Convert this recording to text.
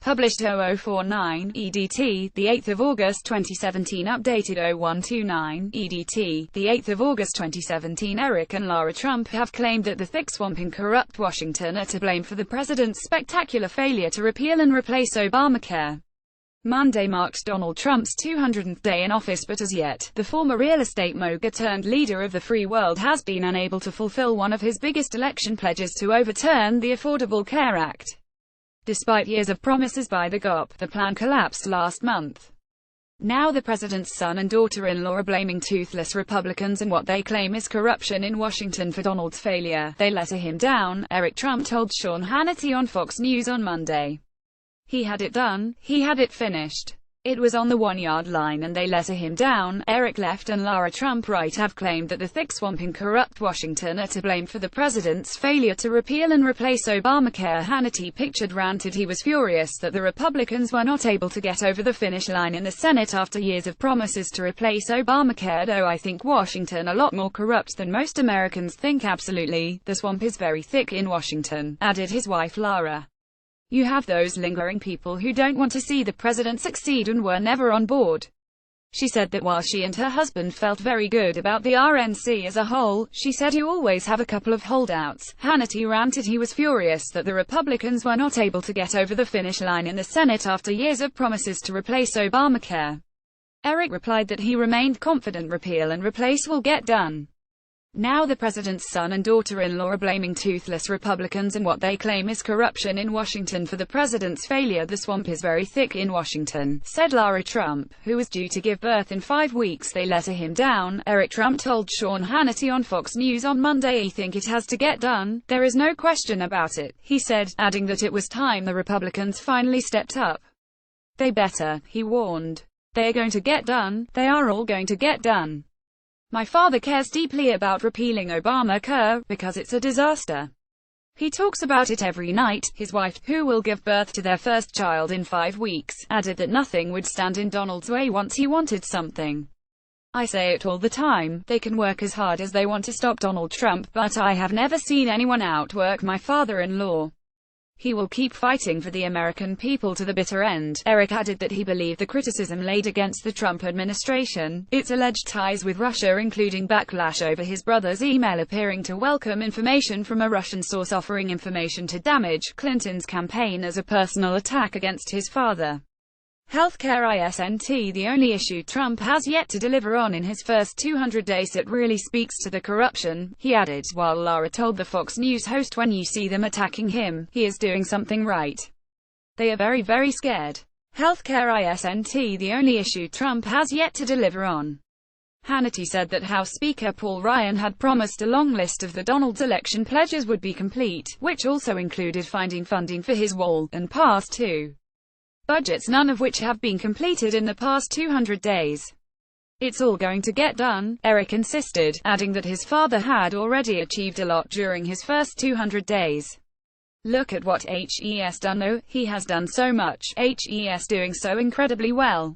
Published 0049 EDT, the 8th of August 2017. Updated 0129 EDT, the 8th of August 2017. Eric and Lara Trump have claimed that the thick swamp in corrupt Washington are to blame for the president's spectacular failure to repeal and replace Obamacare. Monday marked Donald Trump's 200th day in office, but as yet, the former real estate mogul turned leader of the free world has been unable to fulfill one of his biggest election pledges to overturn the Affordable Care Act. Despite years of promises by the GOP, the plan collapsed last month. Now the president's son and daughter-in-law are blaming toothless Republicans and what they claim is corruption in Washington for Donald's failure. They let him down, Eric Trump told Sean Hannity on Fox News on Monday. He had it done, he had it finished. It was on the 1-yard line and they let him down. Eric left and Lara Trump right have claimed that the thick swamp in corrupt Washington are to blame for the president's failure to repeal and replace Obamacare. Hannity ranted he was furious that the Republicans were not able to get over the finish line in the Senate after years of promises to replace Obamacare. Though I think Washington a lot more corrupt than most Americans think. Absolutely, the swamp is very thick in Washington, added his wife Lara. You have those lingering people who don't want to see the president succeed and were never on board. She said that while she and her husband felt very good about the RNC as a whole, she said you always have a couple of holdouts. Hannity ranted he was furious that the Republicans were not able to get over the finish line in the Senate after years of promises to replace Obamacare. Eric replied that he remained confident repeal and replace will get done. Now the president's son and daughter-in-law are blaming toothless Republicans and what they claim is corruption in Washington for the president's failure. The swamp is very thick in Washington, said Lara Trump, who was due to give birth in 5 weeks. They let him down, Eric Trump told Sean Hannity on Fox News on Monday. I think it has to get done, there is no question about it, he said, adding that it was time the Republicans finally stepped up. They better, he warned. They are going to get done, they are all going to get done. My father cares deeply about repealing Obamacare, because it's a disaster. He talks about it every night. His wife, who will give birth to their first child in 5 weeks, added that nothing would stand in Donald's way once he wanted something. I say it all the time, they can work as hard as they want to stop Donald Trump, but I have never seen anyone outwork my father-in-law. He will keep fighting for the American people to the bitter end. Eric added that he believed the criticism laid against the Trump administration, its alleged ties with Russia, including backlash over his brother's email appearing to welcome information from a Russian source offering information to damage Clinton's campaign, as a personal attack against his father. Healthcare isn't the only issue Trump has yet to deliver on in his first 200 days. It really speaks to the corruption, he added, while Lara told the Fox News host when you see them attacking him, he is doing something right. They are very, very scared. Healthcare isn't the only issue Trump has yet to deliver on. Hannity said that House Speaker Paul Ryan had promised a long list of the Donald's election pledges would be complete, which also included finding funding for his wall, and passed 2 budgets, none of which have been completed in the past 200 days. It's all going to get done, Eric insisted, adding that his father had already achieved a lot during his first 200 days. Look at what HE's done. Oh, he has done so much, HE's doing so incredibly well.